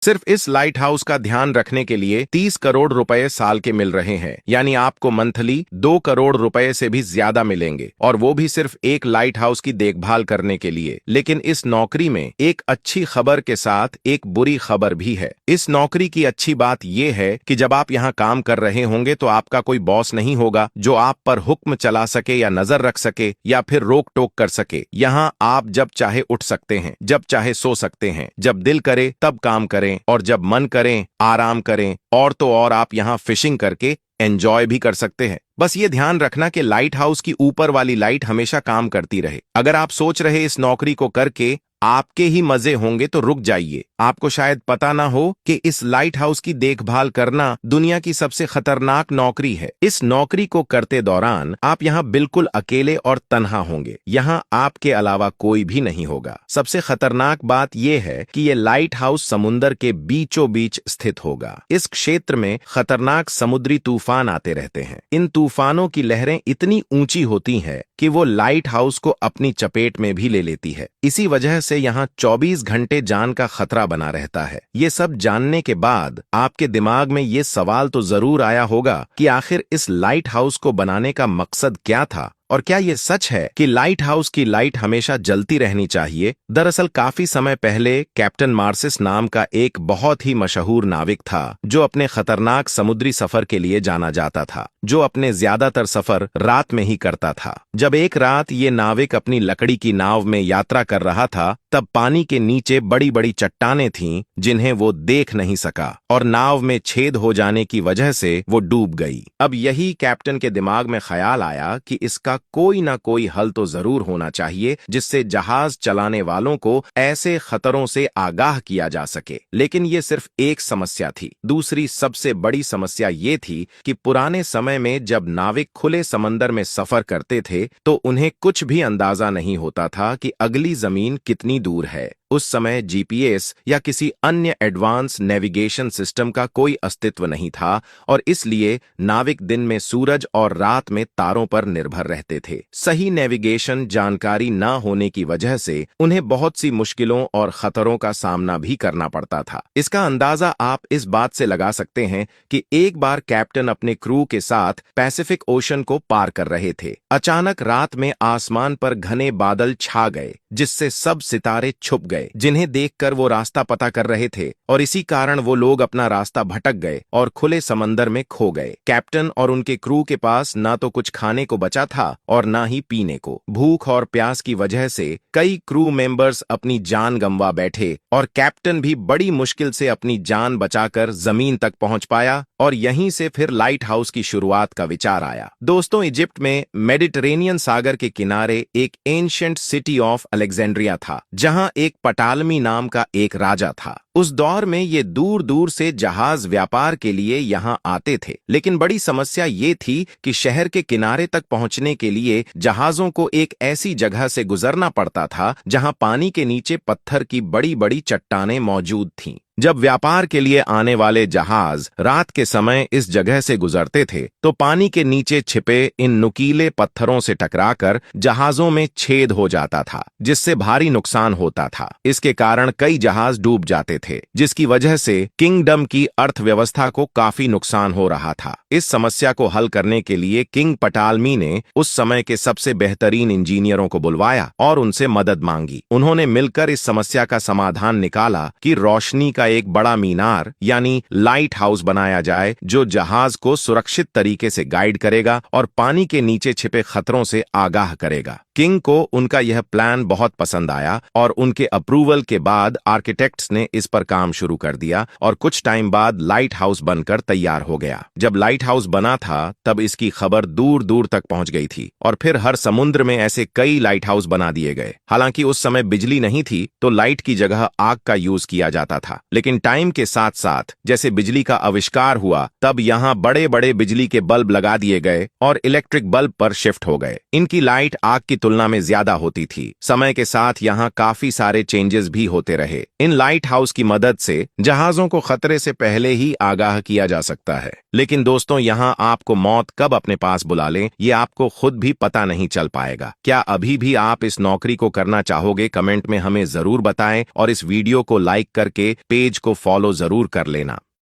सिर्फ इस light house का ध्यान रखने के लिए 30 करोड़ रुपए साल के मिल रहे हैं, यानी आपको मंथली 2 करोड़ रुपए से भी ज्यादा मिलेंगे, और वो भी सिर्फ एक लाइट हाउस की देखभाल करने के लिए। लेकिन इस नौकरी में एक अच्छी खबर के साथ एक बुरी खबर भी है। इस नौकरी की अच्छी बात यह है कि जब आप यहाँ काम कर रहे होंगे तो आपका कोई बॉस नहीं होगा जो आप पर हुक्म चला सके या नजर रख सके या फिर रोक टोक कर सके। यहाँ आप जब चाहे उठ सकते हैं, जब चाहे सो सकते हैं, जब दिल करे तब काम करें और जब मन करें आराम करें। और तो और आप यहाँ फिशिंग करके एंजॉय भी कर सकते हैं। बस ये ध्यान रखना कि लाइट हाउस की ऊपर वाली लाइट हमेशा काम करती रहे। अगर आप सोच रहे इस नौकरी को करके आपके ही मजे होंगे तो रुक जाइए। आपको शायद पता ना हो कि इस लाइट हाउस की देखभाल करना दुनिया की सबसे खतरनाक नौकरी है। इस नौकरी को करते दौरान आप यहाँ बिल्कुल अकेले और तन्हा होंगे। यहाँ आपके अलावा कोई भी नहीं होगा। सबसे खतरनाक बात यह है कि ये लाइट हाउस समुंदर के बीचों बीच स्थित होगा। इस क्षेत्र में खतरनाक समुद्री तूफान आते रहते हैं। इन तूफानों की लहरें इतनी ऊंची होती हैं कि वो लाइट हाउस को अपनी चपेट में भी ले लेती है। इसी वजह से यहाँ 24 घंटे जान का खतरा बना रहता है। ये सब जानने के बाद आपके दिमाग में ये सवाल तो जरूर आया होगा कि आखिर इस लाइट हाउस को बनाने का मकसद क्या था, और क्या ये सच है कि लाइट हाउस की लाइट हमेशा जलती रहनी चाहिए। दरअसल काफी समय पहले कैप्टन मार्सिस नाम का एक बहुत ही मशहूर नाविक था जो अपने खतरनाक समुद्री सफर के लिए जाना जाता था, जो अपने ज्यादातर सफर रात में ही करता था। जब एक रात ये नाविक अपनी लकड़ी की नाव में यात्रा कर रहा था, तब पानी के नीचे बड़ी बड़ी चट्टानें थीं जिन्हें वो देख नहीं सका, और नाव में छेद हो जाने की वजह से वो डूब गई। अब यही कैप्टन के दिमाग में ख्याल आया कि इसका कोई ना कोई हल तो जरूर होना चाहिए जिससे जहाज चलाने वालों को ऐसे खतरों से आगाह किया जा सके। लेकिन ये सिर्फ एक समस्या थी। दूसरी सबसे बड़ी समस्या ये थी कि पुराने समय में जब नाविक खुले समंदर में सफर करते थे तो उन्हें कुछ भी अंदाजा नहीं होता था कि अगली जमीन कितनी दूर है। उस समय जीपीएस या किसी अन्य एडवांस नेविगेशन सिस्टम का कोई अस्तित्व नहीं था, और इसलिए नाविक दिन में सूरज और रात में तारों पर निर्भर रहते थे। सही नेविगेशन जानकारी न होने की वजह से उन्हें बहुत सी मुश्किलों और खतरों का सामना भी करना पड़ता था। इसका अंदाजा आप इस बात से लगा सकते हैं कि एक बार कैप्टन अपने क्रू के साथ पैसिफिक ओशन को पार कर रहे थे। अचानक रात में आसमान पर घने बादल छा गए जिससे सब सितारे छुप गए, जिन्हें देखकर वो रास्ता पता कर रहे थे, और इसी कारण वो लोग अपना रास्ता भटक गए और खुले समंदर में खो गए। कैप्टन और उनके क्रू के पास ना तो कुछ खाने को बचा था और ना ही पीने को। भूख और प्यास की वजह से कई क्रू मेंबर्स अपनी जान गंवा बैठे, और कैप्टन भी बड़ी मुश्किल से अपनी जान बचाकर जमीन तक पहुंच पाया, और यहीं से फिर लाइट हाउस की शुरुआत का विचार आया। दोस्तों, इजिप्ट में मेडिटरेनियन सागर के किनारे एक एंशिएंट सिटी ऑफ अलेक्जेंड्रिया था, जहां एक पटालमी नाम का एक राजा था। उस दौर में ये दूर दूर से जहाज व्यापार के लिए यहाँ आते थे, लेकिन बड़ी समस्या ये थी कि शहर के किनारे तक पहुंचने के लिए जहाजों को एक ऐसी जगह से गुजरना पड़ता था जहां पानी के नीचे पत्थर की बड़ी बड़ी चट्टानें मौजूद थीं। जब व्यापार के लिए आने वाले जहाज रात के समय इस जगह से गुजरते थे तो पानी के नीचे छिपे इन नुकीले पत्थरों से टकराकर जहाजों में छेद हो जाता था, जिससे भारी नुकसान होता था। इसके कारण कई जहाज डूब जाते थे, जिसकी वजह से किंगडम की अर्थव्यवस्था को काफी नुकसान हो रहा था। इस समस्या को हल करने के लिए किंग पटालमी ने उस समय के सबसे बेहतरीन इंजीनियरों को बुलवाया और उनसे मदद मांगी। उन्होंने मिलकर इस समस्या का समाधान निकाला कि रोशनी का एक बड़ा मीनार यानी लाइट हाउस बनाया जाए, जो जहाज को सुरक्षित तरीके से गाइड करेगा और पानी के नीचे छिपे खतरों से आगाह करेगा। किंग को उनका यह प्लान बहुत पसंद आया, और उनके अप्रूवल के बाद आर्किटेक्ट्स ने इस पर काम शुरू कर दिया, और कुछ टाइम बाद लाइट हाउस बनकर तैयार हो गया। जब लाइट हाउस बना था तब इसकी खबर दूर दूर तक पहुंच गई थी, और फिर हर समुद्र में ऐसे कई लाइट हाउस बना दिए गए। हालांकि उस समय बिजली नहीं थी तो लाइट की जगह आग का यूज किया जाता था, लेकिन टाइम के साथ साथ जैसे बिजली का आविष्कार हुआ तब यहाँ बड़े बड़े बिजली के बल्ब लगा दिए गए और इलेक्ट्रिक बल्ब पर शिफ्ट हो गए। इनकी लाइट आग की तुलना में ज्यादा होती थी। समय के साथ यहाँ काफी सारे चेंजेस भी होते रहे। इन लाइट हाउस की मदद से जहाजों को खतरे से पहले ही आगाह किया जा सकता है। लेकिन दोस्तों, यहाँ आपको मौत कब अपने पास बुला ले ये आपको खुद भी पता नहीं चल पाएगा। क्या अभी भी आप इस नौकरी को करना चाहोगे? कमेंट में हमें जरूर बताएं, और इस वीडियो को लाइक करके पेज पेज को फॉलो जरूर कर लेना।